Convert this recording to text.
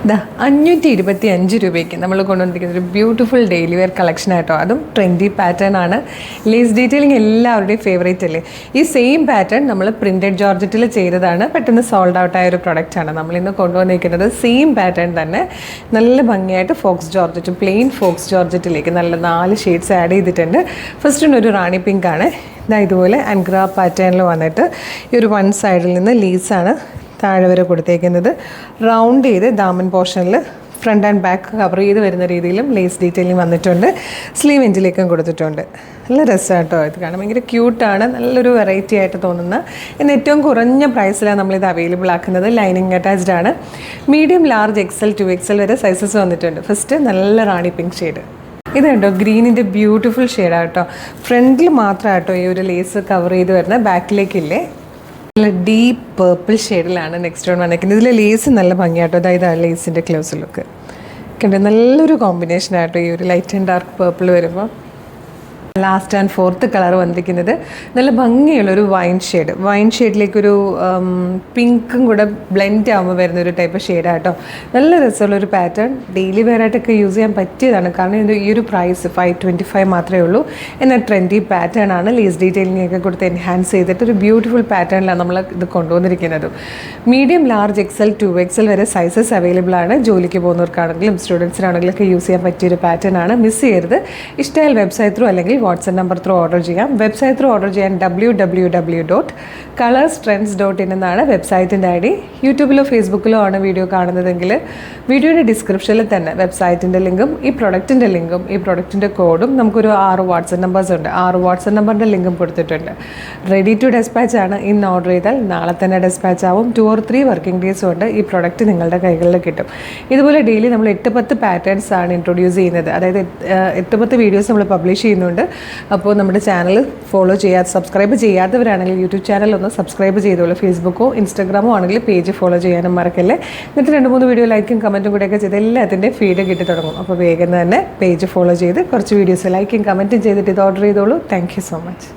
525 നമ്മൾ കൊണ്ടുവന്നിരിക്കുന്ന ഒരു beautiful daily wear collection ആയിട്ടോ. അതും ട്രെൻഡി പാറ്റേൺ ആണ്. ലേസ് ഡീറ്റെയിലിംഗ് എല്ലാവരുടെയും ഫേവറേറ്റ് അല്ലേ. ഈ സെയിം പാറ്റേൺ നമ്മൾ പ്രിൻറ്റഡ് ജോർജറ്റിൽ ചെയ്തതാണ്. പെട്ടെന്ന് സോൾഡ് ഔട്ട് ആയ ഒരു പ്രൊഡക്റ്റാണ് നമ്മളിന്ന് കൊണ്ടുവന്നിരിക്കുന്നത്. സെയിം പാറ്റേൺ തന്നെ നല്ല ഭംഗിയായിട്ട് ഫോക്സ് ജോർജറ്റ്, പ്ലെയിൻ ഫോക്സ് ജോർജറ്റിലേക്ക് നല്ല 4 ഷെയ്ഡ്സ് ആഡ് ചെയ്തിട്ടുണ്ട്. ഫസ്റ്റിനൊരു റാണി പിങ്ക് ആണ്. ഇതുപോലെ അൻഗ്രാ പാറ്റേണിൽ വന്നിട്ട് ഈ ഒരു വൺ സൈഡിൽ നിന്ന് ലീസാണ് താഴെ വരെ കൊടുത്തേക്കുന്നത്. റൗണ്ട് ചെയ്ത് ദാമൻ പോർഷനിൽ ഫ്രണ്ട് ആൻഡ് ബാക്ക് കവർ ചെയ്ത് വരുന്ന രീതിയിലും ലേസ് ഡീറ്റെയിലിംഗ് വന്നിട്ടുണ്ട്. സ്ലീവ് എൻഡിലേക്കും കൊടുത്തിട്ടുണ്ട്. നല്ല രസമാണ് കേട്ടോ. ഇത് കാണാൻ ഭയങ്കര ക്യൂട്ടാണ്. നല്ലൊരു വെറൈറ്റി ആയിട്ട് തോന്നുന്ന, ഇന്ന് ഏറ്റവും കുറഞ്ഞ പ്രൈസിലാണ് നമ്മളിത് അവൈലബിൾ ആക്കുന്നത്. ലൈനിങ് അറ്റാച്ച്ഡ് ആണ്. മീഡിയം, ലാർജ്, XL, 2XL വരെ സൈസസ് വന്നിട്ടുണ്ട്. ഫസ്റ്റ് നല്ല റാണി പിങ്ക് ഷെയ്ഡ്. ഇത് കണ്ടോ, ഗ്രീനിൻ്റെ ബ്യൂട്ടിഫുൾ ഷെയ്ഡാണ് കേട്ടോ. ഫ്രണ്ടിൽ മാത്രമാട്ടോ ഈ ഒരു ലേസ് കവർ ചെയ്ത് വരുന്നത്, ബാക്കിലേക്കില്ലേ. നല്ല ഡീപ്പ് പേർപ്പിൾ ഷെയ്ഡിലാണ് നെക്സ്റ്റ് വൺ വന്നിരിക്കുന്നത്. ഇതിൽ ലേസ് നല്ല ഭംഗിയാട്ടോ. അതായത് ആ ലേസിൻ്റെ ക്ലോസ് ലുക്ക് കണ്ടോ, നല്ലൊരു കോമ്പിനേഷനായിട്ടോ ഈ ഒരു ലൈറ്റ് ആൻഡ് ഡാർക്ക് പേർപ്പിൾ വരുമ്പോൾ. ലാസ്റ്റ് ആൻഡ് ഫോർത്ത് കളർ വന്നിരിക്കുന്നത് നല്ല ഭംഗിയുള്ളൊരു വൈൻ ഷെയ്ഡ്. വൈൻ ഷെയ്ഡിലേക്കൊരു പിങ്കും കൂടെ ബ്ലെൻഡ് ആകുമ്പോൾ വരുന്നൊരു ടൈപ്പ് ഷെയ്ഡാട്ടോ. നല്ല രസമുള്ളൊരു പാറ്റേൺ. ഡെയിലി വെയറായിട്ടൊക്കെ യൂസ് ചെയ്യാൻ പറ്റിയതാണ്. കാരണം ഇത് ഈ ഒരു പ്രൈസ് 525 മാത്രമേ ഉള്ളൂ. എന്നാൽ ട്രെൻഡി പാറ്റേൺ ആണ്. ലേസ് ഡീറ്റെയിലിംഗ് ഒക്കെ കൊടുത്ത് എൻഹാൻസ് ചെയ്തിട്ട് ഒരു ബ്യൂട്ടിഫുൾ പാറ്റേണിലാണ് നമ്മൾ ഇത് കൊണ്ടുവന്നിരിക്കുന്നത്. മീഡിയം, ലാർജ്, XL, 2XL വരെ സൈസസ് അവൈലബിൾ ആണ്. ജോലിക്ക് പോകുന്നവർക്കാണെങ്കിലും സ്റ്റുഡൻസിനാണെങ്കിലും ഒക്കെ യൂസ് ചെയ്യാൻ പറ്റിയൊരു പാറ്റേൺ ആണ്. മിസ് ചെയ്യരുത്. ഇഷ്ടമായാൽ വെബ്സൈറ്റ് ത്രൂ അല്ലെങ്കിൽ വാട്സ്ആപ്പ് നമ്പർ ത്രൂ ഓർഡർ ചെയ്യാം. വെബ്സൈറ്റ് ത്രൂ ഓർഡർ ചെയ്യാൻ www.colorstrends.in എന്നാണ് വെബ്സൈറ്റിൻ്റെ ID. യൂട്യൂബിലോ ഫേസ്ബുക്കിലോ ആണ് വീഡിയോ കാണുന്നതെങ്കിൽ വീഡിയോയുടെ ഡിസ്ക്രിപ്ഷനിൽ തന്നെ വെബ്സൈറ്റിൻ്റെ ലിങ്കും ഈ പ്രൊഡക്റ്റിൻ്റെ ലിങ്കും ഈ പ്രൊഡക്റ്റിൻ്റെ കോഡും നമുക്കൊരു 6 വാട്സ്ആപ്പ് നമ്പേഴ്സ് ഉണ്ട്. 6 വാട്സ്ആപ്പ് നമ്പറിൻ്റെ ലിങ്കും കൊടുത്തിട്ടുണ്ട്. റെഡി ടു ഡെസ്പാച്ച് ആണ്. ഇന്ന് ഓർഡർ ചെയ്താൽ നാളെ തന്നെ ഡെസ്പാച്ച് ആവും. 2 or 3 വർക്കിംഗ് ഡേയ്സ് കൊണ്ട് ഈ പ്രൊഡക്റ്റ് നിങ്ങളുടെ കൈകളിൽ കിട്ടും. ഇതുപോലെ ഡെയിലി നമ്മൾ 8-10 പാറ്റേൺസ് ആണ് ഇൻട്രൊഡ്യൂസ് ചെയ്യുന്നത്. അതായത് 8-10 വീഡിയോസ് നമ്മൾ പബ്ലിഷ് ചെയ്യുന്നുണ്ട്. അപ്പോൾ നമ്മുടെ ചാനൽ ഫോളോ ചെയ്യാതെ സബ്സ്ക്രൈബ് ചെയ്യാത്തവരാണെങ്കിൽ യൂട്യൂബ് ചാനൽ ഒന്ന് സബ്സ്ക്രൈബ് ചെയ്തോളൂ. ഫേസ്ബുക്കോ ഇൻസ്റ്റാഗ്രാമോ ആണെങ്കിൽ പേജ് ഫോളോ ചെയ്യാനും മറക്കല്ലേ. എന്നിട്ട് 2-3 വീഡിയോ ലൈക്കും കമൻറ്റും കൂടെയൊക്കെ ചെയ്ത് എല്ലാത്തിൻ്റെ ഫീഡ് കിട്ടി തുടങ്ങും. അപ്പോൾ വേഗം തന്നെ പേജ് ഫോളോ ചെയ്ത് കുറച്ച് വീഡിയോസ് ലൈക്കും കമൻറ്റും ചെയ്തിട്ട് ഇത് ഓർഡർ ചെയ്തോളൂ. Thank you so much.